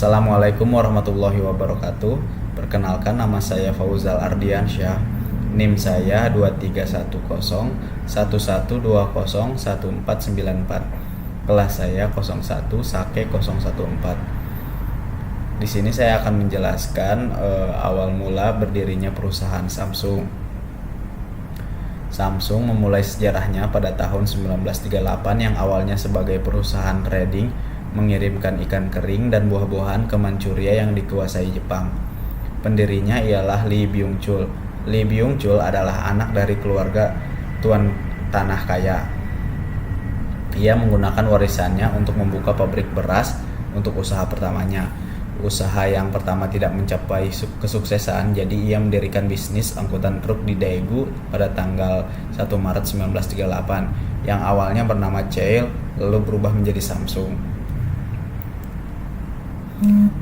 Assalamualaikum warahmatullahi wabarakatuh. Perkenalkan, nama saya Fauzal Ardiansyah. NIM saya 231011201494. Kelas saya 01 Sake 014. Di sini saya akan menjelaskan awal mula berdirinya perusahaan Samsung. Samsung memulai sejarahnya pada tahun 1938 yang awalnya sebagai perusahaan trading mengirimkan ikan kering dan buah-buahan ke Manchuria yang dikuasai Jepang. Pendirinya ialah Lee Byung-chul. Lee Byung-chul adalah anak dari keluarga tuan tanah kaya. Ia menggunakan warisannya untuk membuka pabrik beras untuk usaha pertamanya. Usaha yang pertama tidak mencapai kesuksesan, jadi ia mendirikan bisnis angkutan truk di Daegu pada tanggal 1 Maret 1938 yang awalnya bernama Cheil lalu berubah menjadi Samsung.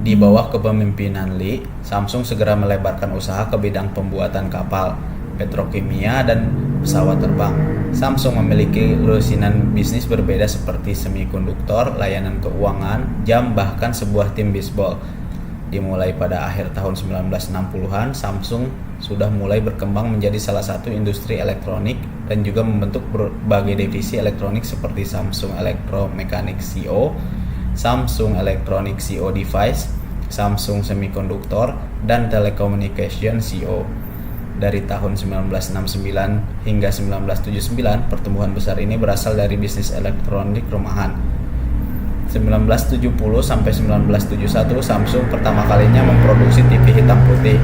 Di bawah kepemimpinan Lee, Samsung segera melebarkan usaha ke bidang pembuatan kapal, petrokimia, dan pesawat terbang. Samsung memiliki lusinan bisnis berbeda seperti semikonduktor, layanan keuangan, jam, bahkan sebuah tim bisbol. Dimulai pada akhir tahun 1960-an, Samsung sudah mulai berkembang menjadi salah satu industri elektronik dan juga membentuk berbagai divisi elektronik seperti Samsung Electromechanics Co., Samsung Electronic Co. Device, Samsung Semiconductor, dan Telecommunication Co. Dari tahun 1969 hingga 1979, pertumbuhan besar ini berasal dari bisnis elektronik rumahan. 1970 sampai 1971, Samsung pertama kalinya memproduksi TV hitam putih.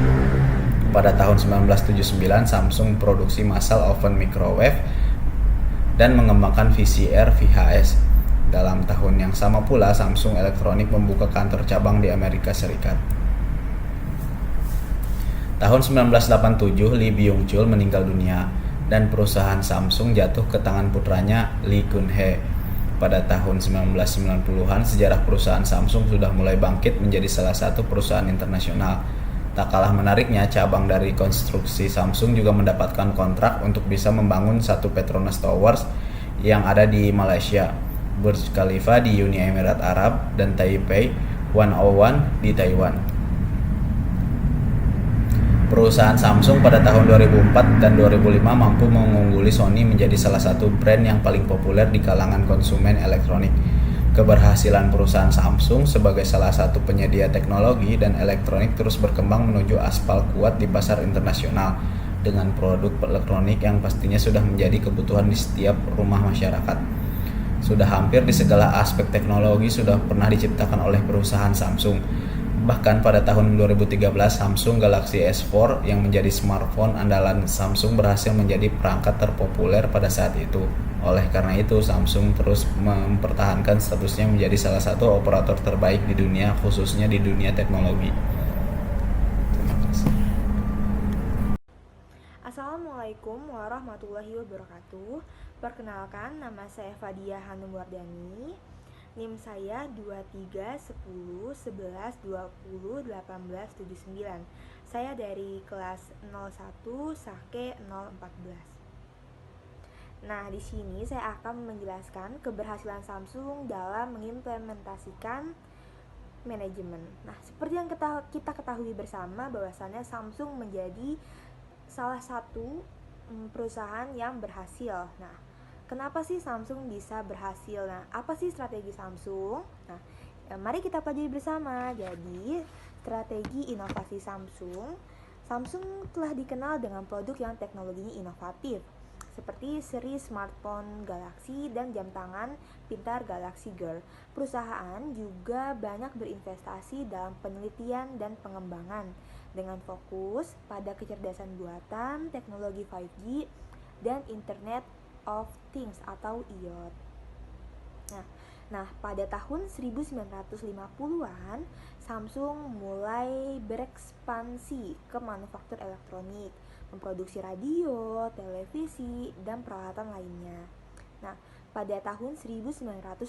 Pada tahun 1979, Samsung produksi massal oven microwave dan mengembangkan VCR VHS. Dalam tahun yang sama pula, Samsung Elektronik membuka kantor cabang di Amerika Serikat. Tahun 1987, Lee Byung-chul meninggal dunia dan perusahaan Samsung jatuh ke tangan putranya Lee Kun-hee. Pada tahun 1990-an, sejarah perusahaan Samsung sudah mulai bangkit menjadi salah satu perusahaan internasional. Tak kalah menariknya, cabang dari konstruksi Samsung juga mendapatkan kontrak untuk bisa membangun satu Petronas Towers yang ada di Malaysia, Burj Khalifa di Uni Emirat Arab, dan Taipei 101 di Taiwan. Perusahaan Samsung pada tahun 2004 dan 2005 mampu mengungguli Sony menjadi salah satu brand yang paling populer di kalangan konsumen elektronik. Keberhasilan perusahaan Samsung sebagai salah satu penyedia teknologi dan elektronik terus berkembang menuju aspal kuat di pasar internasional dengan produk elektronik yang pastinya sudah menjadi kebutuhan di setiap rumah masyarakat. Sudah hampir di segala aspek teknologi sudah pernah diciptakan oleh perusahaan Samsung. Bahkan pada tahun 2013, Samsung Galaxy S4 yang menjadi smartphone andalan Samsung berhasil menjadi perangkat terpopuler pada saat itu. Oleh karena itu, Samsung terus mempertahankan statusnya menjadi salah satu operator terbaik di dunia, khususnya di dunia teknologi. Terima kasih. Assalamualaikum warahmatullahi wabarakatuh. Perkenalkan, nama saya Fadia Hanum Wardani. NIM saya 231011201879. Saya dari kelas 01 Sake 014. Nah, di sini saya akan menjelaskan keberhasilan Samsung dalam mengimplementasikan manajemen. Nah, seperti yang kita ketahui bersama bahwasannya Samsung menjadi salah satu perusahaan yang berhasil. Nah, kenapa sih Samsung bisa berhasil? Nah, apa sih strategi Samsung? Nah, mari kita pelajari bersama. Jadi, strategi inovasi Samsung telah dikenal dengan produk yang teknologinya inovatif, seperti seri smartphone Galaxy dan jam tangan pintar Galaxy Gear. Perusahaan juga banyak berinvestasi dalam penelitian dan pengembangan dengan fokus pada kecerdasan buatan, teknologi 5G, dan Internet of Things atau IoT. Nah, pada tahun 1950-an, Samsung mulai berekspansi ke manufaktur elektronik, memproduksi radio, televisi, dan peralatan lainnya. Nah, pada tahun 1960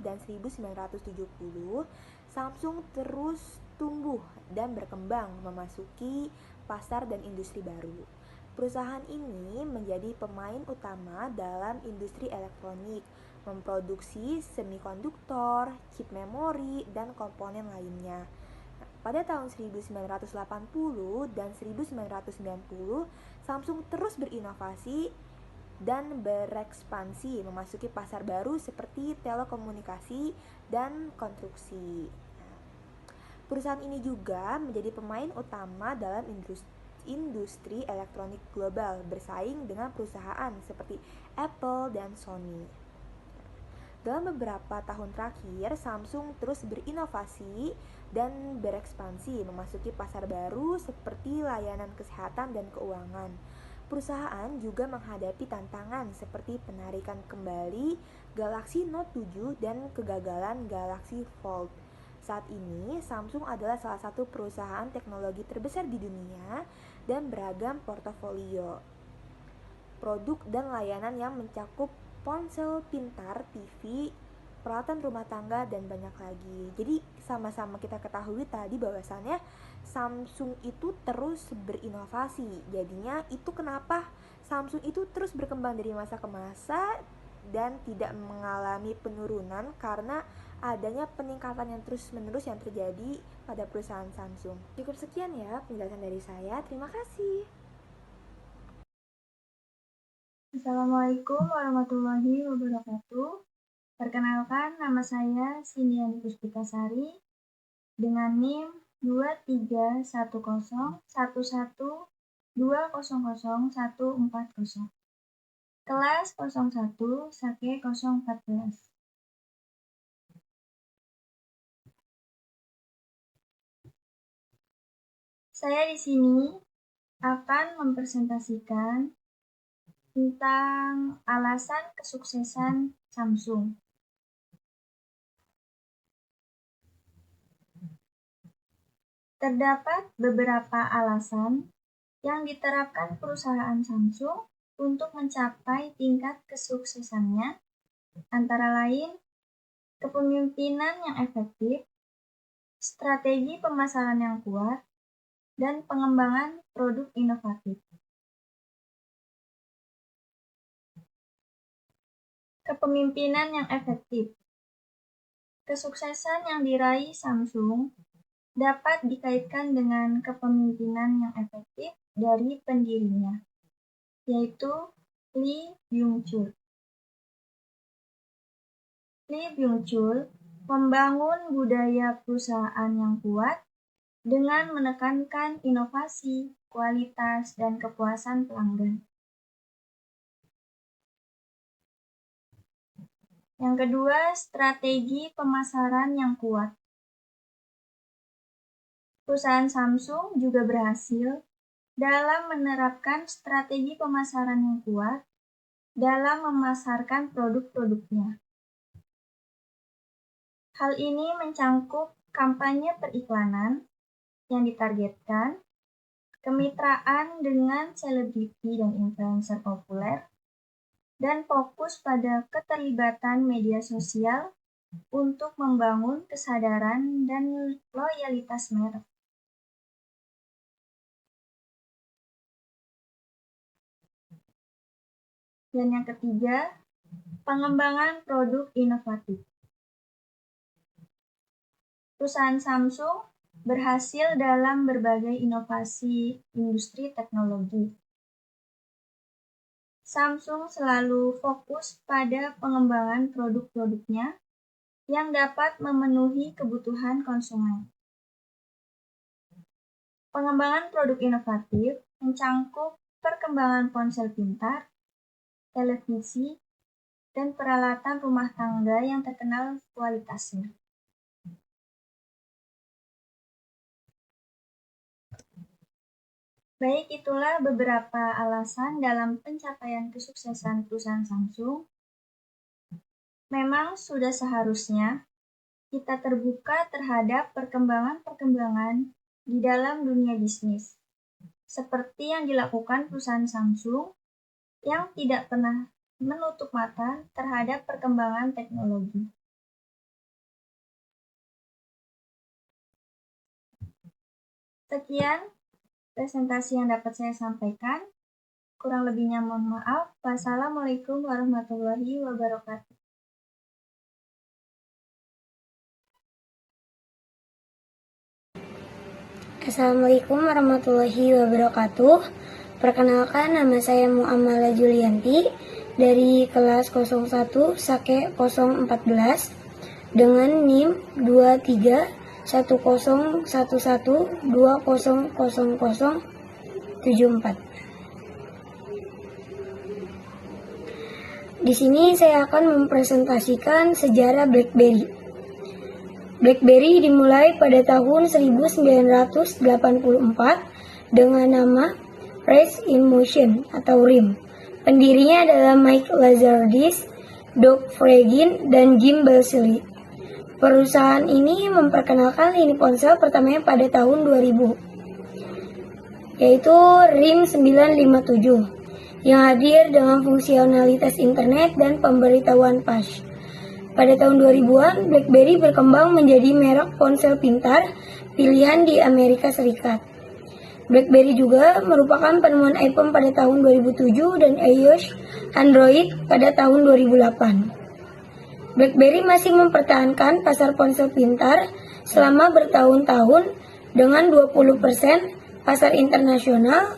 dan 1970, Samsung terus tumbuh dan berkembang memasuki pasar dan industri baru. Perusahaan ini menjadi pemain utama dalam industri elektronik, memproduksi semikonduktor, chip memori, dan komponen lainnya. Pada tahun 1980 dan 1990, Samsung terus berinovasi dan berekspansi memasuki pasar baru seperti telekomunikasi dan konstruksi. Perusahaan ini juga menjadi pemain utama dalam industri elektronik global, bersaing dengan perusahaan seperti Apple dan Sony. Dalam beberapa tahun terakhir, Samsung terus berinovasi dan berekspansi memasuki pasar baru seperti layanan kesehatan dan keuangan. Perusahaan juga menghadapi tantangan seperti penarikan kembali Galaxy Note 7 dan kegagalan Galaxy Fold. Saat ini, Samsung adalah salah satu perusahaan teknologi terbesar di dunia dan beragam portofolio produk dan layanan yang mencakup ponsel pintar, TV, peralatan rumah tangga, dan banyak lagi. Jadi sama-sama kita ketahui tadi bahwasannya Samsung itu terus berinovasi. Jadinya itu kenapa Samsung itu terus berkembang dari masa ke masa dan tidak mengalami penurunan karena adanya peningkatan yang terus-menerus yang terjadi pada perusahaan Samsung. Cukup sekian ya penjelasan dari saya. Terima kasih. Assalamualaikum warahmatullahi wabarakatuh. Perkenalkan, nama saya Sindiani Puspitasari dengan NIM 231011200140. Kelas 01 Sake 014. Saya di sini akan mempresentasikan tentang alasan kesuksesan Samsung. Terdapat beberapa alasan yang diterapkan perusahaan Samsung untuk mencapai tingkat kesuksesannya, antara lain kepemimpinan yang efektif, strategi pemasaran yang kuat, dan pengembangan produk inovatif. Kepemimpinan yang efektif. Kesuksesan yang diraih Samsung dapat dikaitkan dengan kepemimpinan yang efektif dari pendirinya, yaitu Lee Byung-chul. Lee Byung-chul membangun budaya perusahaan yang kuat dengan menekankan inovasi, kualitas, dan kepuasan pelanggan. Yang kedua, strategi pemasaran yang kuat. Perusahaan Samsung juga berhasil dalam menerapkan strategi pemasaran yang kuat dalam memasarkan produk-produknya. Hal ini mencangkup kampanye periklanan yang ditargetkan, kemitraan dengan selebriti dan influencer populer, dan fokus pada keterlibatan media sosial untuk membangun kesadaran dan loyalitas merek. Dan yang ketiga, pengembangan produk inovatif. Perusahaan Samsung berhasil dalam berbagai inovasi industri teknologi. Samsung selalu fokus pada pengembangan produk-produknya yang dapat memenuhi kebutuhan konsumen. Pengembangan produk inovatif mencangkup perkembangan ponsel pintar, televisi, dan peralatan rumah tangga yang terkenal kualitasnya. Baik, itulah beberapa alasan dalam pencapaian kesuksesan perusahaan Samsung. Memang sudah seharusnya kita terbuka terhadap perkembangan-perkembangan di dalam dunia bisnis, seperti yang dilakukan perusahaan Samsung yang tidak pernah menutup mata terhadap perkembangan teknologi. Sekian presentasi yang dapat saya sampaikan. Kurang lebihnya mohon maaf. Wassalamualaikum warahmatullahi wabarakatuh. Assalamualaikum warahmatullahi wabarakatuh. Perkenalkan, nama saya Muamalah Julianti dari kelas 01 Sake 014 dengan NIM 231011200074. Di sini saya akan mempresentasikan sejarah BlackBerry. BlackBerry dimulai pada tahun 1984 dengan nama Race in Motion atau RIM. Pendirinya adalah Mike Lazardis, Doug Fregin, dan Jim Balsillie. Perusahaan ini memperkenalkan lini ponsel pertamanya pada tahun 2000, yaitu RIM 957, yang hadir dengan fungsionalitas internet dan pemberitahuan push. Pada tahun 2000-an, BlackBerry berkembang menjadi merek ponsel pintar pilihan di Amerika Serikat. BlackBerry juga merupakan penemuan iPhone pada tahun 2007 dan iOS Android pada tahun 2008. BlackBerry masih mempertahankan pasar ponsel pintar selama bertahun-tahun dengan 20% pasar internasional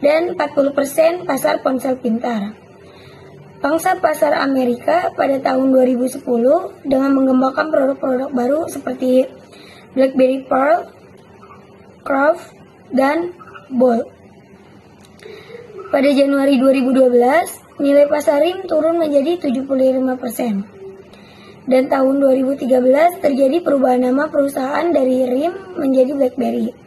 dan 40% pasar ponsel pintar. Pangsa pasar Amerika pada tahun 2010 dengan mengembangkan produk-produk baru seperti BlackBerry Pearl, Craft, dan Bold. Pada Januari 2012, nilai pasar RIM turun menjadi 75%. Dan tahun 2013 terjadi perubahan nama perusahaan dari RIM menjadi BlackBerry.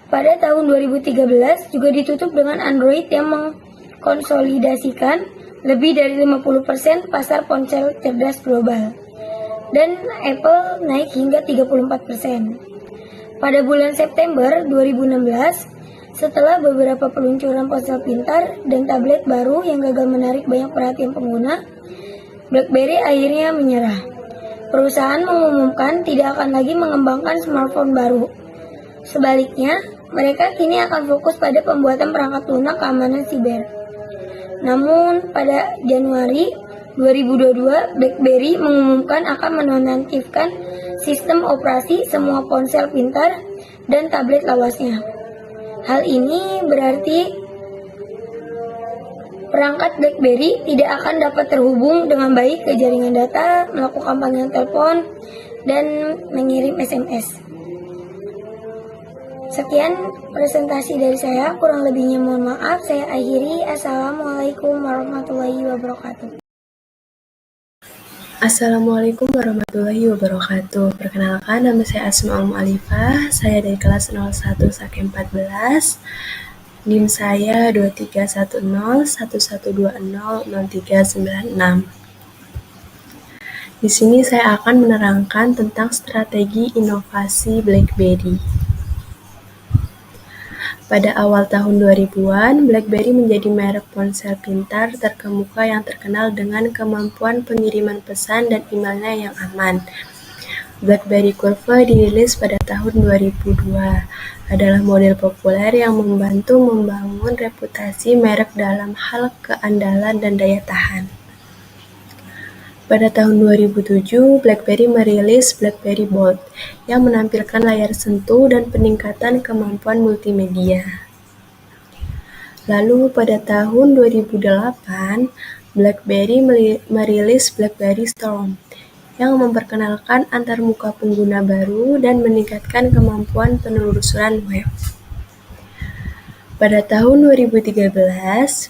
Pada tahun 2013 juga ditutup dengan Android yang konsolidasikan lebih dari 50% pasar ponsel cerdas global, dan Apple naik hingga 34%. Pada bulan September 2016, setelah beberapa peluncuran ponsel pintar dan tablet baru yang gagal menarik banyak perhatian pengguna, BlackBerry akhirnya menyerah. Perusahaan mengumumkan tidak akan lagi mengembangkan smartphone baru. Sebaliknya, mereka kini akan fokus pada pembuatan perangkat lunak keamanan siber. Namun, pada Januari 2022, BlackBerry mengumumkan akan menonaktifkan sistem operasi semua ponsel pintar dan tablet lawasnya. Hal ini berarti perangkat BlackBerry tidak akan dapat terhubung dengan baik ke jaringan data, melakukan panggilan telepon, dan mengirim SMS. Sekian presentasi dari saya, kurang lebihnya mohon maaf. Saya akhiri. Assalamualaikum warahmatullahi wabarakatuh. Assalamualaikum warahmatullahi wabarakatuh. Perkenalkan, nama saya Asma Alifah. Saya dari kelas 01 Sake 14. NIM saya 231011200396. Di sini saya akan menerangkan tentang strategi inovasi BlackBerry. Pada awal tahun 2000-an, BlackBerry menjadi merek ponsel pintar terkemuka yang terkenal dengan kemampuan pengiriman pesan dan emailnya yang aman. BlackBerry Curve dirilis pada tahun 2002, adalah model populer yang membantu membangun reputasi merek dalam hal keandalan dan daya tahan. Pada tahun 2007, BlackBerry merilis BlackBerry Bold yang menampilkan layar sentuh dan peningkatan kemampuan multimedia. Lalu pada tahun 2008, BlackBerry merilis BlackBerry Storm yang memperkenalkan antarmuka pengguna baru dan meningkatkan kemampuan penelusuran web. Pada tahun 2013,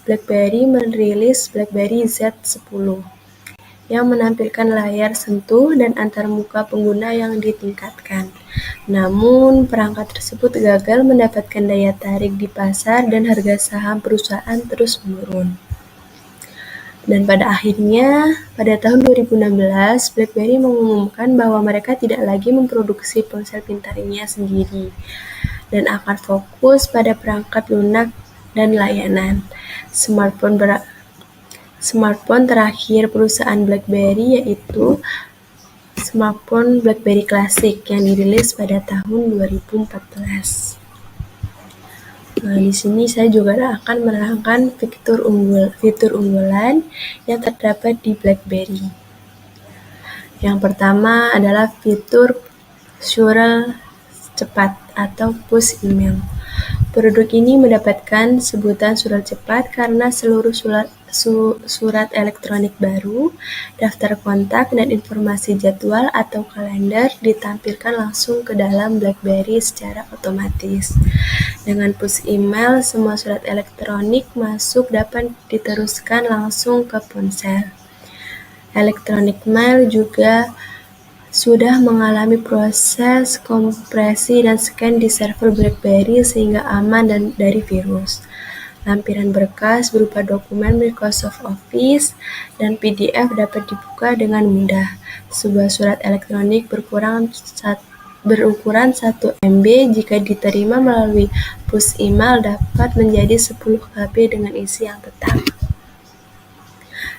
BlackBerry merilis BlackBerry Z10 yang menampilkan layar sentuh dan antarmuka pengguna yang ditingkatkan. Namun, perangkat tersebut gagal mendapatkan daya tarik di pasar dan harga saham perusahaan terus menurun. Dan pada akhirnya, pada tahun 2016, BlackBerry mengumumkan bahwa mereka tidak lagi memproduksi ponsel pintarnya sendiri dan akan fokus pada perangkat lunak dan layanan. Smartphone terakhir perusahaan BlackBerry yaitu smartphone BlackBerry Classic yang dirilis pada tahun 2014. Nah, di sini saya juga akan menerangkan fitur unggulan yang terdapat di BlackBerry. Yang pertama adalah fitur Surel cepat atau push email. Produk ini mendapatkan sebutan surat cepat karena seluruh surat elektronik baru, daftar kontak, dan informasi jadwal atau kalender ditampilkan langsung ke dalam BlackBerry secara otomatis. Dengan push email, semua surat elektronik masuk dapat diteruskan langsung ke ponsel. Electronic Mail juga sudah mengalami proses kompresi dan scan di server BlackBerry sehingga aman dari virus. Lampiran berkas berupa dokumen Microsoft Office dan PDF dapat dibuka dengan mudah. Sebuah surat elektronik berukuran 1 MB jika diterima melalui push email dapat menjadi 10 KB dengan isi yang tetap.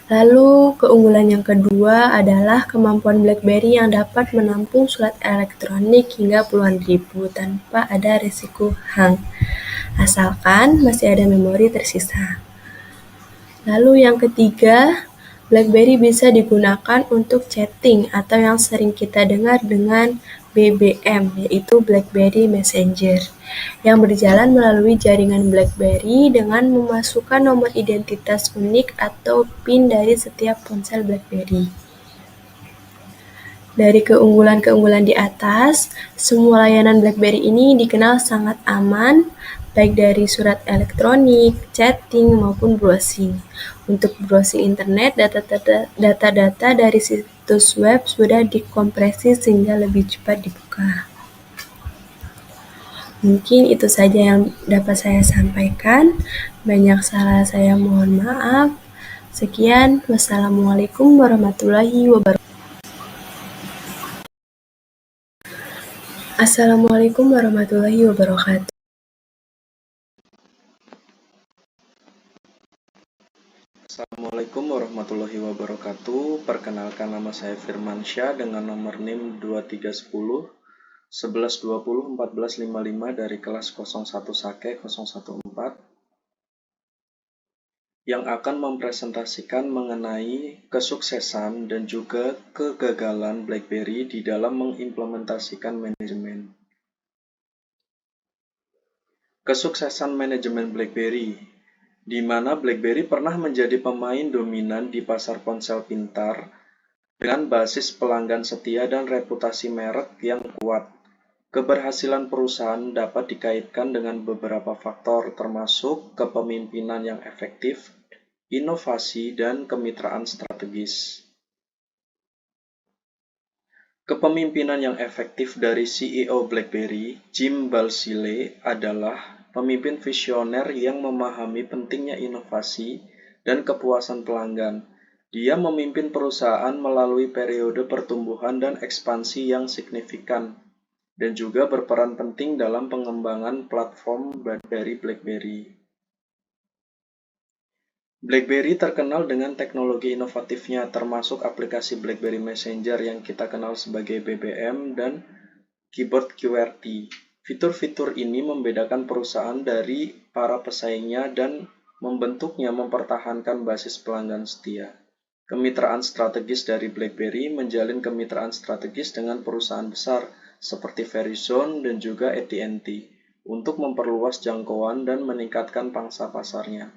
Lalu, keunggulan yang kedua adalah kemampuan BlackBerry yang dapat menampung surat elektronik hingga puluhan ribu tanpa ada risiko hang, asalkan masih ada memori tersisa. Lalu yang ketiga, BlackBerry bisa digunakan untuk chatting atau yang sering kita dengar dengan BBM, yaitu BlackBerry Messenger, yang berjalan melalui jaringan BlackBerry dengan memasukkan nomor identitas unik atau PIN dari setiap ponsel BlackBerry. Dari keunggulan-keunggulan di atas, semua layanan BlackBerry ini dikenal sangat aman, baik dari surat elektronik, chatting, maupun browsing. Untuk browsing internet, data-data dari situs web sudah dikompresi sehingga lebih cepat dibuka. Mungkin itu saja yang dapat saya sampaikan. Banyak salah saya mohon maaf. Sekian, wassalamualaikum warahmatullahi wabarakatuh. Assalamualaikum warahmatullahi wabarakatuh. Assalamualaikum warahmatullahi wabarakatuh. Perkenalkan, nama saya Firmansyah dengan nomor NIM 2310 1120 1455 dari kelas 01 Sake 014 yang akan mempresentasikan mengenai kesuksesan dan juga kegagalan BlackBerry di dalam mengimplementasikan manajemen. Kesuksesan manajemen BlackBerry, di mana BlackBerry pernah menjadi pemain dominan di pasar ponsel pintar dengan basis pelanggan setia dan reputasi merek yang kuat. Keberhasilan perusahaan dapat dikaitkan dengan beberapa faktor termasuk kepemimpinan yang efektif, inovasi, dan kemitraan strategis. Kepemimpinan yang efektif dari CEO BlackBerry, Jim Balsillie, adalah pemimpin visioner yang memahami pentingnya inovasi dan kepuasan pelanggan. Dia memimpin perusahaan melalui periode pertumbuhan dan ekspansi yang signifikan, dan juga berperan penting dalam pengembangan platform dari BlackBerry. BlackBerry terkenal dengan teknologi inovatifnya, termasuk aplikasi BlackBerry Messenger yang kita kenal sebagai BBM dan keyboard QWERTY. Fitur-fitur ini membedakan perusahaan dari para pesaingnya dan membentuknya mempertahankan basis pelanggan setia. Kemitraan strategis dari BlackBerry menjalin kemitraan strategis dengan perusahaan besar seperti Verizon dan juga AT&T untuk memperluas jangkauan dan meningkatkan pangsa pasarnya.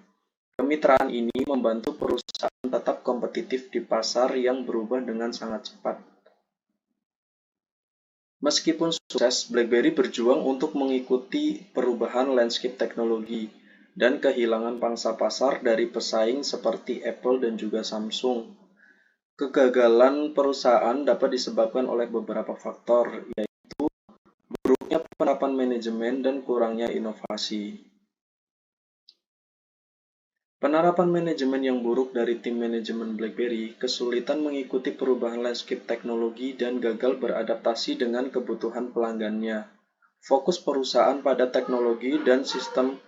Kemitraan ini membantu perusahaan tetap kompetitif di pasar yang berubah dengan sangat cepat. Meskipun sukses, BlackBerry berjuang untuk mengikuti perubahan landscape teknologi dan kehilangan pangsa pasar dari pesaing seperti Apple dan juga Samsung. Kegagalan perusahaan dapat disebabkan oleh beberapa faktor, yaitu buruknya penerapan manajemen dan kurangnya inovasi. Penerapan manajemen yang buruk dari tim manajemen BlackBerry, kesulitan mengikuti perubahan landscape teknologi, dan gagal beradaptasi dengan kebutuhan pelanggannya. Fokus perusahaan pada teknologi dan sistem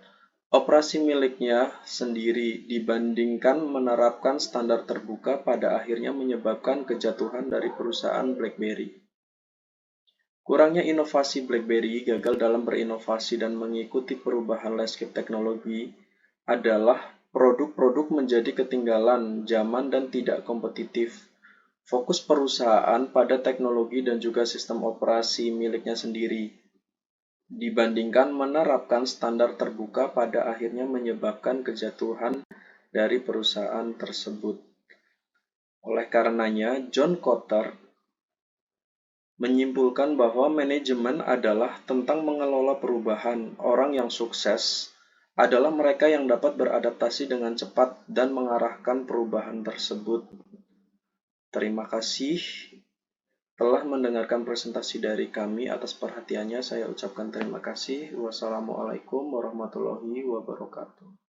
operasi miliknya sendiri dibandingkan menerapkan standar terbuka pada akhirnya menyebabkan kejatuhan dari perusahaan BlackBerry. Kurangnya inovasi BlackBerry gagal dalam berinovasi dan mengikuti perubahan landscape teknologi adalah produk-produk menjadi ketinggalan zaman dan tidak kompetitif. Fokus perusahaan pada teknologi dan juga sistem operasi miliknya sendiri, dibandingkan menerapkan standar terbuka pada akhirnya menyebabkan kejatuhan dari perusahaan tersebut. Oleh karenanya, John Kotter menyimpulkan bahwa manajemen adalah tentang mengelola perubahan. Orang yang sukses adalah mereka yang dapat beradaptasi dengan cepat dan mengarahkan perubahan tersebut. Terima kasih telah mendengarkan presentasi dari kami. Atas perhatiannya saya ucapkan terima kasih. Wassalamualaikum warahmatullahi wabarakatuh.